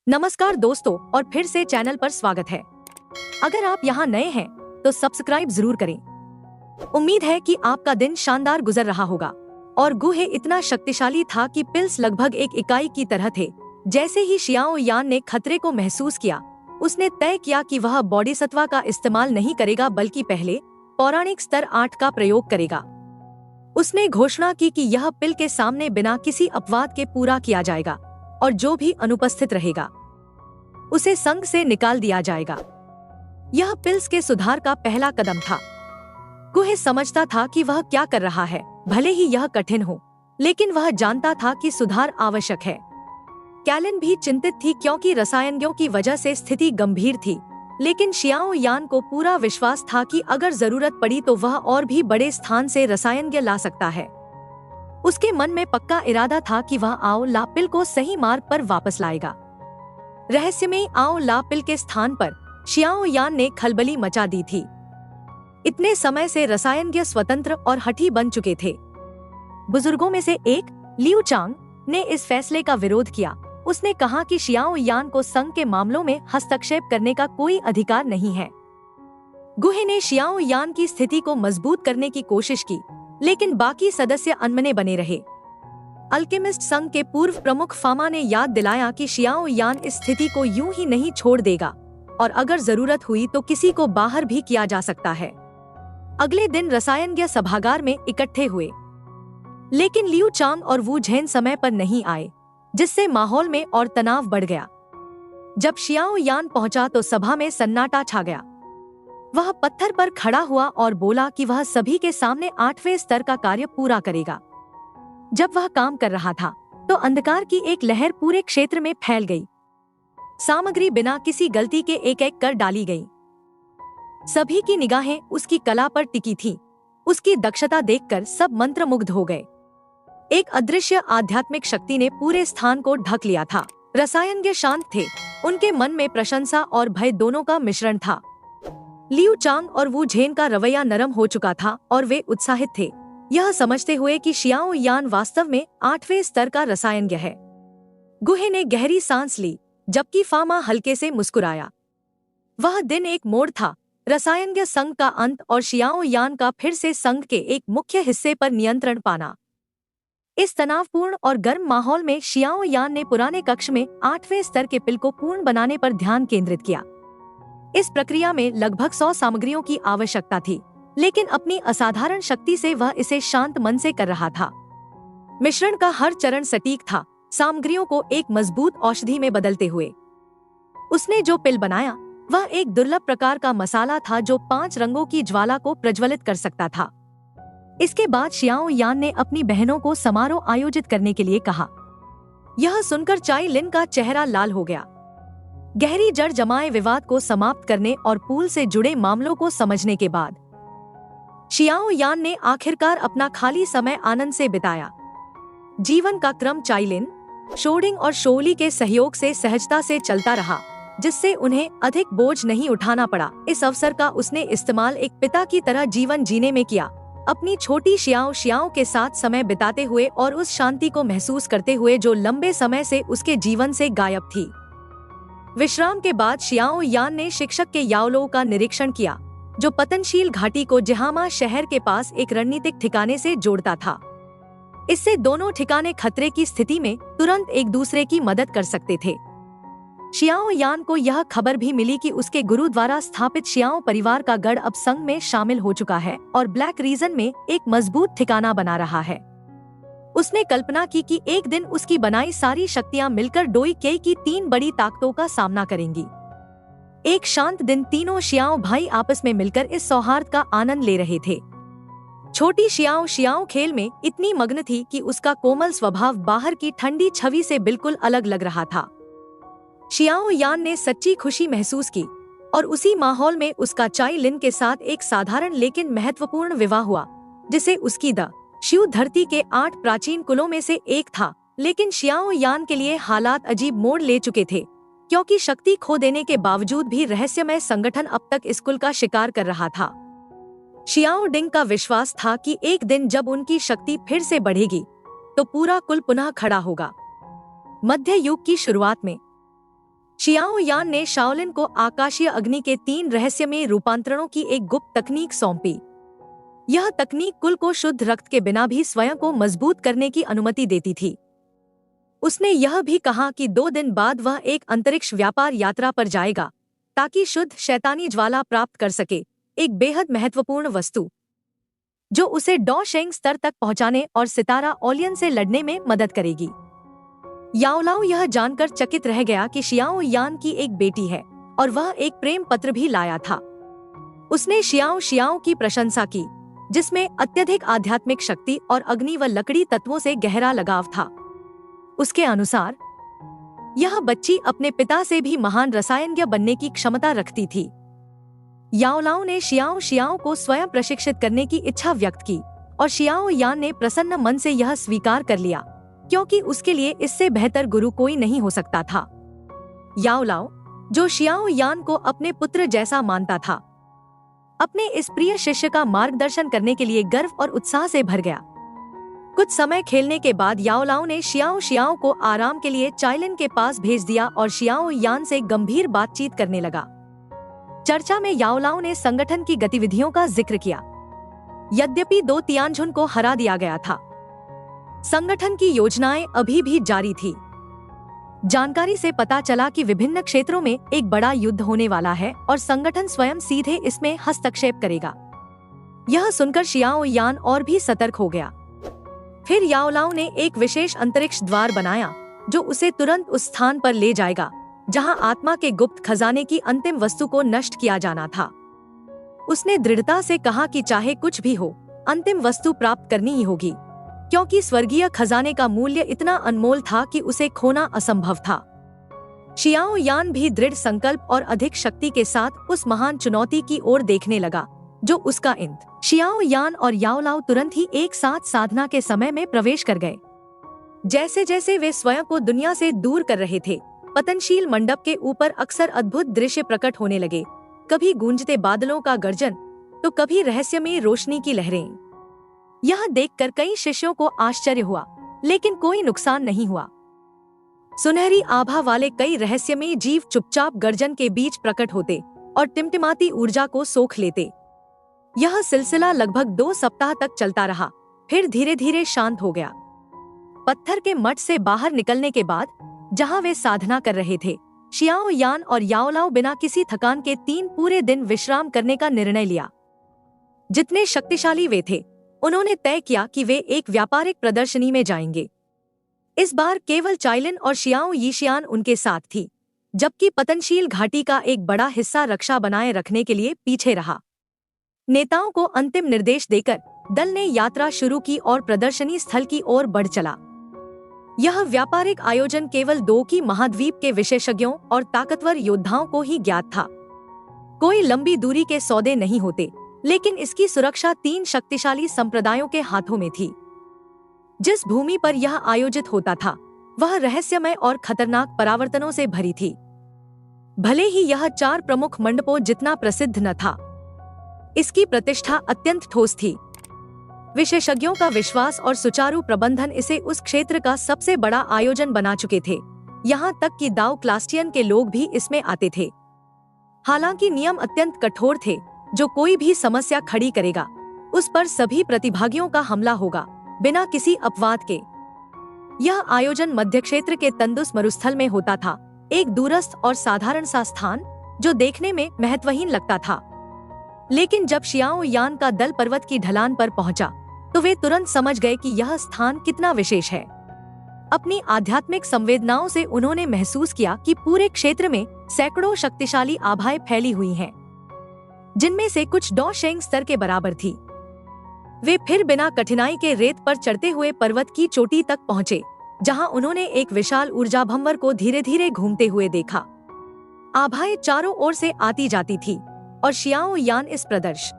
नमस्कार दोस्तों, और फिर से चैनल पर स्वागत है। अगर आप यहाँ नए हैं तो सब्सक्राइब जरूर करें। उम्मीद है कि आपका दिन शानदार गुजर रहा होगा। और गुहे इतना शक्तिशाली था कि पिल्स लगभग एक इकाई की तरह थे। जैसे ही शियाओ यान ने खतरे को महसूस किया, उसने तय किया कि वह बोधिसत्व का इस्तेमाल नहीं करेगा बल्कि पहले पौराणिक स्तर 8 का प्रयोग करेगा। उसने घोषणा की कि यह पिल के सामने बिना किसी अपवाद के पूरा किया जाएगा और जो भी अनुपस्थित रहेगा उसे संघ से निकाल दिया जाएगा। यह पिल्स के सुधार का पहला कदम था। गुहे समझता था कि वह क्या कर रहा है, भले ही यह कठिन हो, लेकिन वह जानता था कि सुधार आवश्यक है। कैलिन भी चिंतित थी क्योंकि रसायनों की वजह से स्थिति गंभीर थी, लेकिन शियाओ यान को पूरा विश्वास था कि अगर जरूरत पड़ी तो वह और भी बड़े स्थान से रसायन ला सकता है। उसके मन में पक्का इरादा था कि वह आओ ला पिल को सही मार्ग पर वापस लाएगा। रहस्यमयी आओ ला पिल के स्थान पर शियाओ यान ने खलबली मचा दी थी। इतने समय से रसायनज्ञ स्वतंत्र और हठी बन चुके थे। बुजुर्गों में से एक लियू चांग ने इस फैसले का विरोध किया। उसने कहा कि शियाओ यान को संघ के मामलों में हस्तक्षेप करने का कोई अधिकार नहीं है। गुहे ने शियाओ यान की स्थिति को मजबूत करने की कोशिश की, लेकिन बाकी सदस्य अनमने बने रहे। अल्केमिस्ट संघ के पूर्व प्रमुख फामा ने याद दिलाया कि शियाओ यान इस स्थिति को यूं ही नहीं छोड़ देगा और अगर जरूरत हुई तो किसी को बाहर भी किया जा सकता है। अगले दिन रसायनज्ञ सभागार में इकट्ठे हुए, लेकिन लियू चांग और वू झेन समय पर नहीं आए, जिससे माहौल में और तनाव बढ़ गया। जब शियाओ यान पहुंचा तो सभा में सन्नाटा छा गया। वह पत्थर पर खड़ा हुआ और बोला कि वह सभी के सामने 8वें स्तर का कार्य पूरा करेगा। जब वह काम कर रहा था तो अंधकार की एक लहर पूरे क्षेत्र में फैल गई। सामग्री बिना किसी गलती के एक-एक कर डाली गई। सभी की निगाहें उसकी कला पर टिकी थीं। उसकी दक्षता देखकर सब मंत्रमुग्ध हो गए। एक अदृश्य आध्यात्मिक शक्ति ने पूरे स्थान को ढक लिया था। रसायनज्ञ शांत थे, उनके मन में प्रशंसा और भय दोनों का मिश्रण था। लियू चांग और वू झेन का रवैया नरम हो चुका था और वे उत्साहित थे, यह समझते हुए कि शियाओ यान वास्तव में 8वें स्तर का रसायनज्ञ है। गुहे ने गहरी सांस ली, जबकि फामा हल्के से मुस्कुराया। वह दिन एक मोड़ था, रसायनज्ञ संघ का अंत और शियाओ यान का फिर से संघ के एक मुख्य हिस्से पर नियंत्रण पाना। इस तनावपूर्ण और गर्म माहौल में शियाओ यान ने पुराने कक्ष में 8वें स्तर के पिल को पूर्ण बनाने पर ध्यान केंद्रित किया। इस प्रक्रिया में लगभग 100 सामग्रियों की आवश्यकता थी, लेकिन अपनी असाधारण शक्ति से वह इसे शांत मन से कर रहा था। मिश्रण का हर चरण सटीक था, सामग्रियों को एक मजबूत औषधि में बदलते हुए। उसने जो पिल बनाया वह एक दुर्लभ प्रकार का मसाला था जो 5 रंगों की ज्वाला को प्रज्वलित कर सकता था। इसके बाद शियाओ यान ने अपनी बहनों को समारोह आयोजित करने के लिए कहा। यह सुनकर चाई लिन का चेहरा लाल हो गया। गहरी जड़ जमाए विवाद को समाप्त करने और पूल से जुड़े मामलों को समझने के बाद शियाओ यान ने आखिरकार अपना खाली समय आनंद से बिताया। जीवन का क्रम चाइलिन, शोडिंग और शोली के सहयोग से सहजता से चलता रहा, जिससे उन्हें अधिक बोझ नहीं उठाना पड़ा। इस अवसर का उसने इस्तेमाल एक पिता की तरह जीवन जीने में किया, अपनी छोटी शियाओ के साथ समय बिताते हुए और उस शांति को महसूस करते हुए जो लंबे समय से उसके जीवन से गायब थी। विश्राम के बाद शियाओ यान ने शिक्षक के याओलो का निरीक्षण किया, जो पतनशील घाटी को जिहामा शहर के पास एक रणनीतिक ठिकाने से जोड़ता था। इससे दोनों ठिकाने खतरे की स्थिति में तुरंत एक दूसरे की मदद कर सकते थे। शियाओ यान को यह खबर भी मिली कि उसके गुरु द्वारा स्थापित शियाओ परिवार का गढ़ अब संघ में शामिल हो चुका है और ब्लैक रीजन में एक मजबूत ठिकाना बना रहा है। उसने कल्पना की कि एक दिन उसकी बनाई सारी शक्तियां मिलकर डोई के की 3 बड़ी ताकतों का सामना करेंगी। एक शांत दिन तीनों शियाओ भाई आपस में मिलकर इस सौहार्द का आनंद ले रहे थे। छोटी शियाओ खेल में इतनी मग्न थी कि उसका कोमल स्वभाव बाहर की ठंडी छवि से बिल्कुल अलग लग रहा था। शियाओ यान ने सच्ची खुशी महसूस की और उसी माहौल में उसका चाई लिन के साथ एक साधारण लेकिन महत्वपूर्ण विवाह हुआ, जिसे उसकी द शिव धरती के 8 प्राचीन कुलों में से एक था। लेकिन शियाओ यान के लिए हालात अजीब मोड़ ले चुके थे, क्योंकि शक्ति खो देने के बावजूद भी रहस्यमय संगठन अब तक इस कुल का शिकार कर रहा था। शियाओ डिंग का विश्वास था कि एक दिन जब उनकी शक्ति फिर से बढ़ेगी तो पूरा कुल पुनः खड़ा होगा। मध्य युग की शुरुआत में शियाओ यान ने शाओलिन को आकाशीय अग्नि के 3 रहस्यमय रूपांतरणों की एक गुप्त तकनीक सौंपी। यह तकनीक कुल को शुद्ध रक्त के बिना भी स्वयं को मजबूत करने की अनुमति देती थी। उसने यह भी कहा कि 2 दिन बाद वह एक अंतरिक्ष व्यापार यात्रा पर जाएगा ताकि शुद्ध शैतानी ज्वाला प्राप्त कर सके, एक बेहद महत्वपूर्ण वस्तु जो उसे डॉ शेंग स्तर तक पहुंचाने और सितारा ओलियन से लड़ने में मदद करेगी। याओलाओ यह जानकर चकित रह गया कि शियाओ यान की एक बेटी है और वह एक प्रेम पत्र भी लाया था। उसने शियाओ की प्रशंसा की, जिसमें अत्यधिक आध्यात्मिक शक्ति और अग्नि व लकड़ी तत्वों से गहरा लगाव था। उसके अनुसार यह बच्ची अपने पिता से भी महान रसायनज्ञ बनने की क्षमता रखती थी। याओलाओ ने शियाओ को स्वयं प्रशिक्षित करने की इच्छा व्यक्त की और शियाओ यान ने प्रसन्न मन से यह स्वीकार कर लिया, क्योंकि उसके लिए इससे बेहतर गुरु कोई नहीं हो सकता था। याओलाओ, जो शियाओ यान को अपने पुत्र जैसा मानता था, अपने इस प्रिय शिष्य का मार्गदर्शन करने के लिए गर्व और उत्साह से भर गया। कुछ समय खेलने के बाद याओलाओ ने शियाओ को आराम के लिए चाइलिन के पास भेज दिया और शियाओ यान से गंभीर बातचीत करने लगा। चर्चा में याओलाओ ने संगठन की गतिविधियों का जिक्र किया। यद्यपि 2 तियानझुन को हरा दिया गया था, संगठन की योजनाएं अभी भी जारी थी। जानकारी से पता चला कि विभिन्न क्षेत्रों में एक बड़ा युद्ध होने वाला है और संगठन स्वयं सीधे इसमें हस्तक्षेप करेगा। यह सुनकर शियाओ यान और भी सतर्क हो गया। फिर याओलाओ ने एक विशेष अंतरिक्ष द्वार बनाया जो उसे तुरंत उस स्थान पर ले जाएगा जहां आत्मा के गुप्त खजाने की अंतिम वस्तु को नष्ट किया जाना था। उसने दृढ़ता से कहा कि चाहे कुछ भी हो, अंतिम वस्तु प्राप्त करनी ही होगी, क्योंकि स्वर्गीय खजाने का मूल्य इतना अनमोल था कि उसे खोना असंभव था। शियाओ यान भी दृढ़ संकल्प और अधिक शक्ति के साथ उस महान चुनौती की ओर देखने लगा जो उसका इंत। शियाओ यान और याओलाओ तुरंत ही एक साथ साधना के समय में प्रवेश कर गए। जैसे जैसे वे स्वयं को दुनिया से दूर कर रहे थे, पतनशील मंडप के ऊपर अक्सर अद्भुत दृश्य प्रकट होने लगे। कभी गूंजते बादलों का गर्जन, तो कभी रहस्यमय रोशनी की लहरें। यह देखकर कई शिष्यों को आश्चर्य हुआ, लेकिन कोई नुकसान नहीं हुआ। सुनहरी आभा वाले कई रहस्यमय जीव चुपचाप गर्जन के बीच प्रकट होते और टिमटिमाती ऊर्जा को सोख लेते। यह सिलसिला लगभग 2 सप्ताह तक चलता रहा, फिर धीरे धीरे शांत हो गया। पत्थर के मठ से बाहर निकलने के बाद, जहां वे साधना कर रहे थे, शियाओ यान और याओलाओ बिना किसी थकान के 3 पूरे दिन विश्राम करने का निर्णय लिया। जितने शक्तिशाली वे थे, उन्होंने तय किया कि वे एक व्यापारिक प्रदर्शनी में जाएंगे। इस बार केवल चाइलिन और शियाओ यीशियान उनके साथ थी, जबकि पतनशील घाटी का एक बड़ा हिस्सा रक्षा बनाए रखने के लिए पीछे रहा। नेताओं को अंतिम निर्देश देकर दल ने यात्रा शुरू की और प्रदर्शनी स्थल की ओर बढ़ चला। यह व्यापारिक आयोजन केवल 2 की महाद्वीप के विशेषज्ञों और ताकतवर योद्धाओं को ही ज्ञात था। कोई लंबी दूरी के सौदे नहीं होते, लेकिन इसकी सुरक्षा 3 शक्तिशाली संप्रदायों के हाथों में थी। जिस भूमि पर यह आयोजित होता था, वह रहस्यमय और खतरनाक परावर्तनों से भरी थी। भले ही यह 4 प्रमुख मंडपों जितना प्रसिद्ध न था, इसकी प्रतिष्ठा अत्यंत ठोस थी। विशेषज्ञों का विश्वास और सुचारू प्रबंधन इसे उस क्षेत्र का सबसे बड़ा आयोजन बना चुके थे। यहाँ तक कि दाओ क्लास्टियन के लोग भी इसमें आते थे। हालांकि नियम अत्यंत कठोर थे। जो कोई भी समस्या खड़ी करेगा, उस पर सभी प्रतिभागियों का हमला होगा, बिना किसी अपवाद के। यह आयोजन मध्य क्षेत्र के तंदुस मरुस्थल में होता था, एक दूरस्थ और साधारण सा स्थान जो देखने में महत्वहीन लगता था। लेकिन जब शियाओ यान का दल पर्वत की ढलान पर पहुंचा, तो वे तुरंत समझ गए कि यह स्थान कितना विशेष है। अपनी आध्यात्मिक संवेदनाओं से उन्होंने महसूस किया कि पूरे क्षेत्र में सैकड़ों शक्तिशाली आभाएं फैली हुई हैं, जिनमें से कुछ डॉ शेंग स्तर के बराबर थी। वे फिर बिना कठिनाई के रेत पर चढ़ते हुए पर्वत की चोटी तक पहुंचे, जहां उन्होंने एक विशाल ऊर्जाभंवर को धीरे धीरे घूमते हुए देखा। आभाएं चारों ओर से आती जाती थी और शियाओ यान इस प्रदर्श